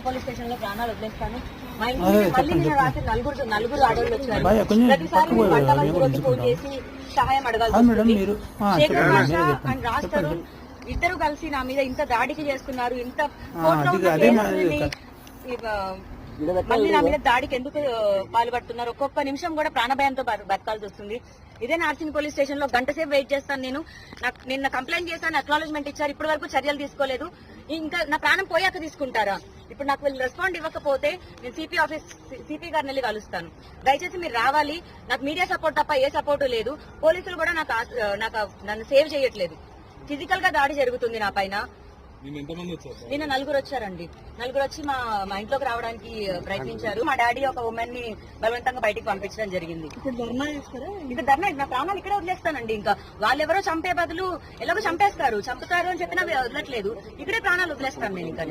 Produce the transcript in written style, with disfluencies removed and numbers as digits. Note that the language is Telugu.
పోలీస్ స్టేషన్ లో ప్రాణాలు వదిలేస్తాను. మా ఇంటికి మళ్ళీ నేను రాత్రి నలుగురు ఆడవాళ్ళు వచ్చారు. ప్రతిసారి వంట వాళ్ళకి ఫోన్ చేసి సహాయం అడగాల్సి శేఖర్ భాష అండ్ రాస్తారు ఇద్దరు కలిసి నా మీద ఇంత దాడికి చేస్తున్నారు. ఇంత మళ్ళీ నా మీద దాడికి ఎందుకు పాల్పడుతున్నారు? ఒక్కొక్క నిమిషం కూడా ప్రాణభయంతో బతకాల్సి వస్తుంది. ఇదే నార్సింగ్ పోలీస్ స్టేషన్ లో గంట సేపు వెయిట్ చేస్తాను. నేను నిన్న కంప్లైంట్ చేశాను, అక్నాలెడ్జ్మెంట్ ఇచ్చారు, ఇప్పటి వరకు చర్యలు తీసుకోలేదు. ఇంకా నా ప్రాణం పోయాక తీసుకుంటారా? ఇప్పుడు నాకు వీళ్ళు రెస్పాండ్ ఇవ్వకపోతే నేను సిపి గారిని వెళ్ళి కలుస్తాను. దయచేసి మీరు రావాలి. నాకు మీడియా సపోర్ట్ తప్ప ఏ సపోర్టు లేదు. పోలీసులు కూడా నన్ను సేవ్ చేయట్లేదు. ఫిజికల్ గా దాడి జరుగుతుంది నా పైన. నిన్న నలుగురు వచ్చారండి. నలుగురు వచ్చి మా ఇంట్లోకి రావడానికి ప్రయత్నించారు. మా డాడీ ఒక ఉమెన్ ని బలవంతంగా బయటికి పంపించడం జరిగింది. ఇక్కడ ధర్నా నా ప్రాణాలు ఇక్కడే వదిలేస్తానండి. ఇంకా వాళ్ళెవరో చంపే బదులు ఎలాగో చంపుతారు అని చెప్పినా వదలట్లేదు. ఇక్కడే ప్రాణాలు వదిలేస్తాను నేను. ఇంకా